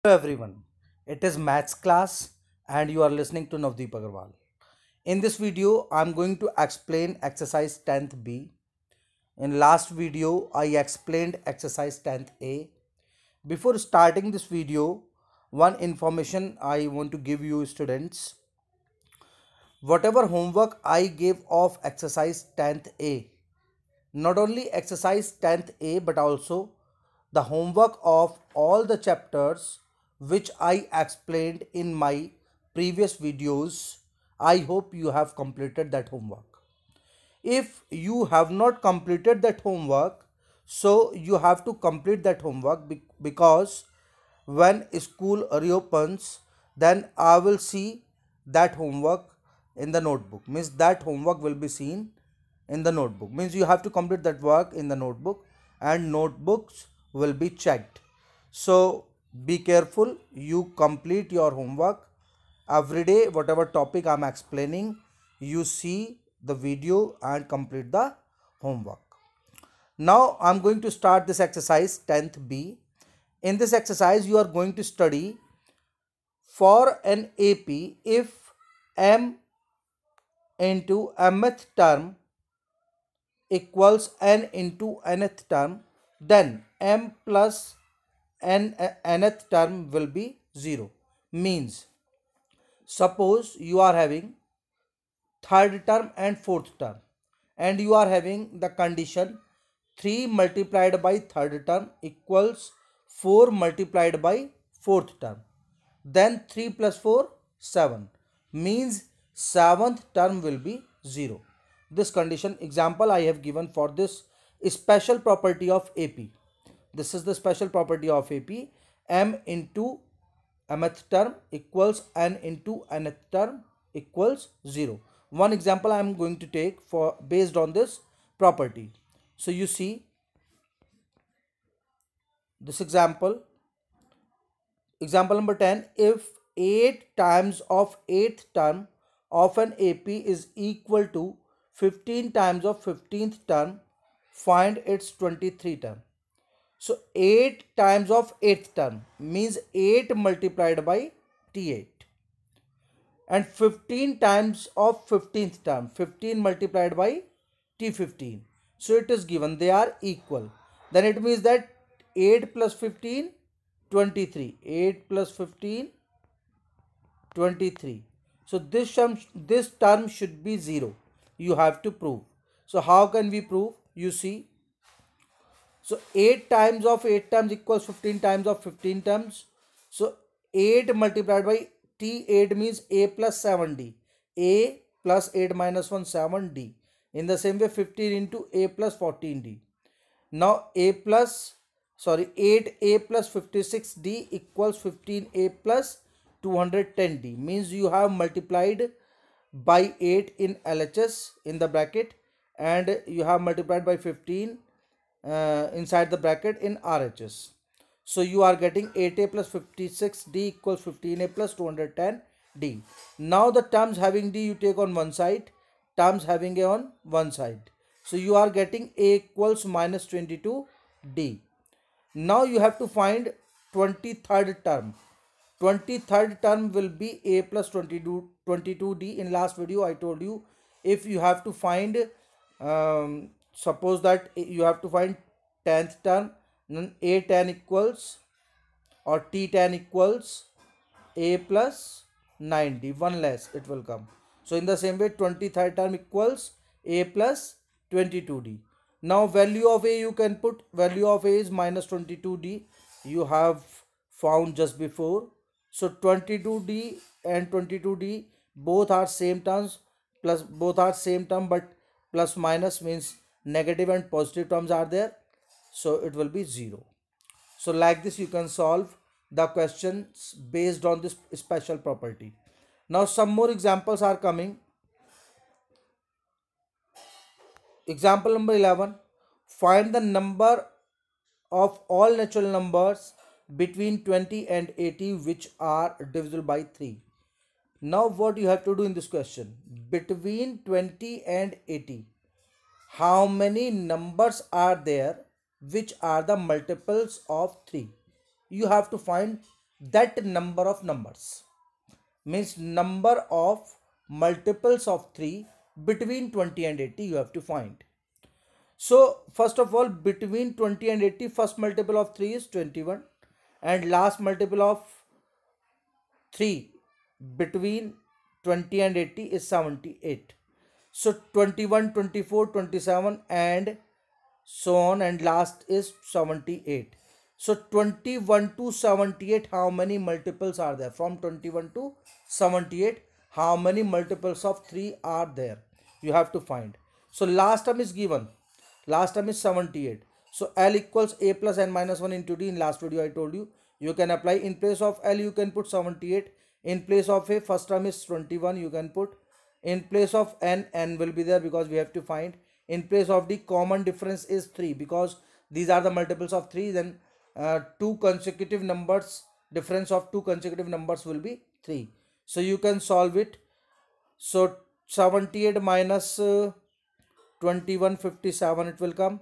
Hello everyone, it is maths class and you are listening to Navdeep Agarwal. In this video, I am going to explain exercise 10th B. In last video, I explained exercise 10th A. Before starting this video, one information I want to give you students. Whatever homework I gave of exercise 10th A, not only exercise 10th A but also the homework of all the chapters which I explained in my previous videos. I hope you have completed that homework. If you have not completed that homework, so you have to complete that homework because when school reopens, then I will see that homework in the notebook. Means that homework will be seen in the notebook. Means you have to complete that work in the notebook and notebooks will be checked. So be careful, you complete your homework every day. Whatever topic I'm explaining, you see the video and complete the homework. Now I'm going to start this exercise 10th B. In this exercise you are going to study for an AP if m into mth term equals n into nth term, then m plus nth term will be 0. Means suppose you are having third term and fourth term and you are having the condition 3 multiplied by third term equals 4 multiplied by fourth term, then 3 plus 4 7, means seventh term will be 0. This condition example I have given for this special property of AP. This is the special property of AP. M into mth term equals n into nth term equals 0. One example I am going to take for based on this property. So you see this example number 10. If 8 times of 8th term of an AP is equal to 15 times of 15th term, find its 23 term. So 8 times of 8th term means 8 multiplied by T8, and 15 times of 15th term, 15 multiplied by T15. So it is given they are equal. Then it means that 8 plus 15 23, 8 plus 15 23. So this term should be 0. You have to prove. So how can we prove? You see, so 8 times of 8 terms equals 15 times of 15 terms. So 8 multiplied by T8 means A plus 7D. A plus 8 minus 1 7D. In the same way 15 into A plus 14D. Now 8A plus 56D equals 15A plus 210D. Means you have multiplied by 8 in LHS in the bracket and you have multiplied by 15 inside the bracket in RHS. So you are getting 8A plus 56D equals 15A plus 210D. Now the terms having D you take on one side, terms having A on one side. So you are getting A equals minus 22D. Now you have to find 23rd term. 23rd term will be A plus 22D. In last video I told you, if you have to find suppose that you have to find 10th term, then A10 equals or T10 equals A plus 9D, one less it will come. So in the same way 23rd term equals A plus 22D. Now value of A you can put, value of A is minus 22D, you have found just before. So 22D and 22D both are same terms, plus both are same term, but plus minus means negative and positive terms are there, so it will be 0. So like this you can solve the questions based on this special property. Now some more examples are coming. Example number 11. Find the number of all natural numbers between 20 and 80 which are divisible by 3. Now what you have to do in this question, between 20 and 80, how many numbers are there which are the multiples of 3? You have to find that number of numbers, means number of multiples of 3 between 20 and 80 you have to find. So first of all, between 20 and 80, first multiple of 3 is 21 and last multiple of 3 between 20 and 80 is 78. So 21, 24, 27 and so on, and last is 78. So 21 to 78, how many multiples are there? From 21 to 78, how many multiples of 3 are there? You have to find. So last term is given. Last term is 78. So L equals A plus N minus 1 into D. In last video I told you, you can apply in place of L, you can put 78. In place of A, first term is 21, you can put. In place of N, N will be there because we have to find. In place of D, common difference is 3 because these are the multiples of 3. Then two consecutive numbers, difference of two consecutive numbers will be 3. So you can solve it. So 78 minus 21, 57 it will come.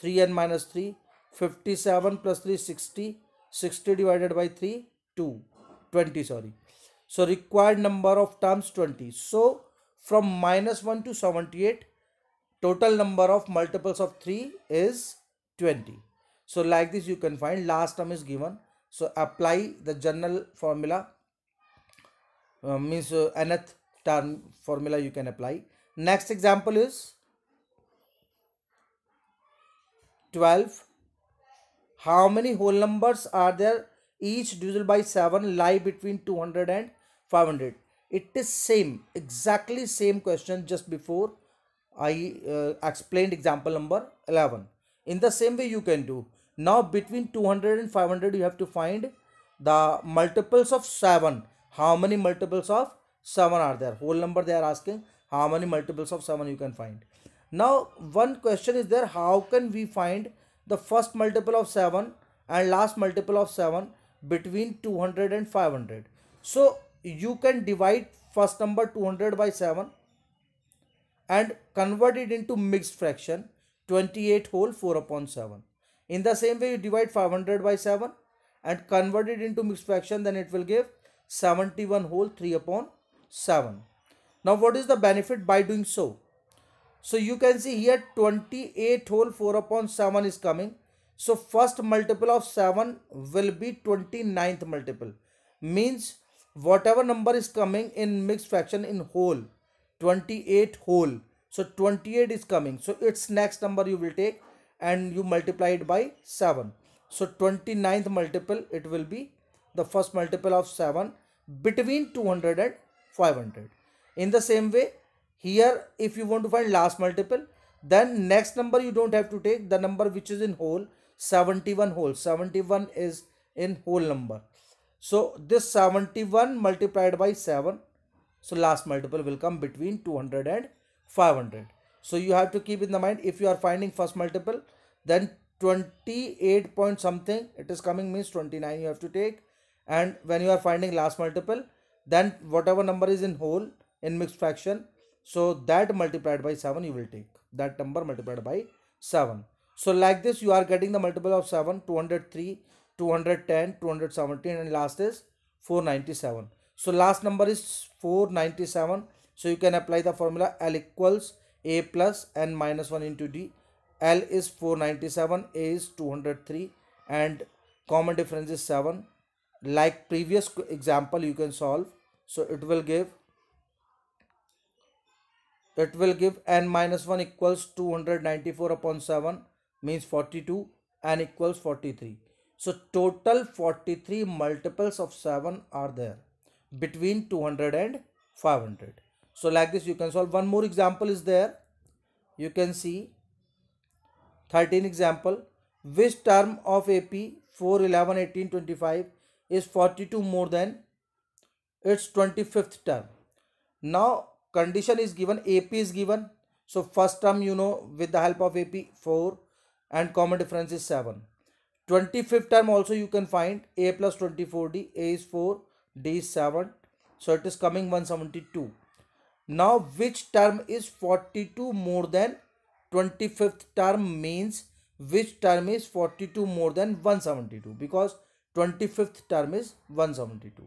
3n minus 3, 57 plus 3, 60. 60 divided by 3, 2. 20, sorry. So required number of terms 20. So from minus 1 to 78, total number of multiples of 3 is 20. So like this you can find. Last term is given. So apply the general formula, means nth term formula you can apply. Next example is 12. How many whole numbers are there each divisible by 7 lie between 200 and 500? It is same, exactly same question just before I explained example number 11. In the same way you can do. Now between 200 and 500 you have to find the multiples of 7. How many multiples of 7 are there? Whole number they are asking. How many multiples of 7 you can find? Now one question is there, how can we find the first multiple of 7 and last multiple of 7 between 200 and 500? So you can divide first number 200 by 7 and convert it into mixed fraction, 28 whole 4 upon 7. In the same way you divide 500 by 7 and convert it into mixed fraction, then it will give 71 whole 3 upon 7. Now what is the benefit by doing so? So you can see here 28 whole 4 upon 7 is coming. So first multiple of 7 will be 29th multiple. Means whatever number is coming in mixed fraction in whole, 28 whole. So 28 is coming. So its next number you will take and you multiply it by 7. So 29th multiple, it will be the first multiple of 7 between 200 and 500. In the same way, here if you want to find last multiple, then next number you don't have to take, the number which is in whole, 71 whole. 71 is in whole number. So this 71 multiplied by 7. So last multiple will come between 200 and 500. So you have to keep in the mind, if you are finding first multiple, then 28 point something it is coming, means 29 you have to take. And when you are finding last multiple, then whatever number is in whole in mixed fraction, so that multiplied by 7 you will take, that number multiplied by 7. So like this you are getting the multiple of 7, 203, 210, 217 and last is 497. So last number is 497. So you can apply the formula L equals A plus N minus 1 into D. L is 497, A is 203 and common difference is 7. Like previous example you can solve. So it will give n minus 1 equals 294 upon 7, means 42, n equals 43. So total 43 multiples of 7 are there between 200 and 500. So like this you can solve. One more example is there. You can see 13 example. Which term of AP 4, 11, 18, 25 is 42 more than its 25th term? Now condition is given, AP is given. So first term you know with the help of AP 4 and common difference is 7. 25th term also you can find, A plus 24D, A is 4, D is 7. So it is coming 172. Now which term is 42 more than 25th term, means which term is 42 more than 172, because 25th term is 172.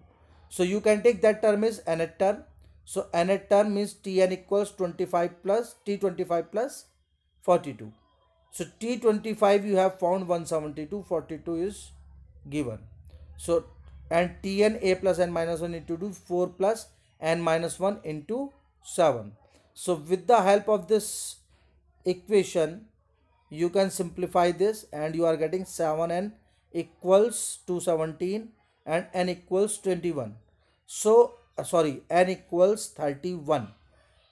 So you can take that term is nth term. So nth term means Tn equals 25 plus T25 plus 42. So T25 you have found 172, 42 is given. So and Tn a plus n minus 1 into 2, 4 plus n minus 1 into 7. So with the help of this equation you can simplify this and you are getting 7n equals 217 and n equals 21. So sorry, n equals 31.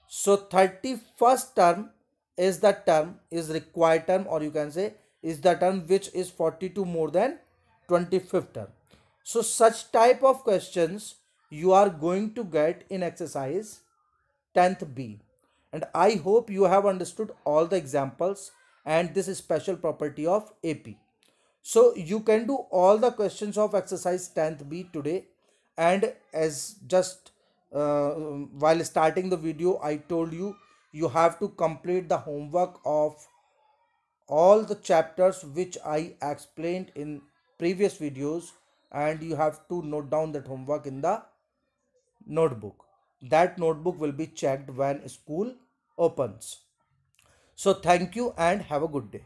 So 31st term is the term is required term, or you can say is the term which is 42 more than 25th term. So such type of questions you are going to get in exercise 10th B. And I hope you have understood all the examples and this is special property of AP. So you can do all the questions of exercise 10th B today. And as just while starting the video I told you, you have to complete the homework of all the chapters which I explained in previous videos, and you have to note down that homework in the notebook. That notebook will be checked when school opens. So thank you and have a good day.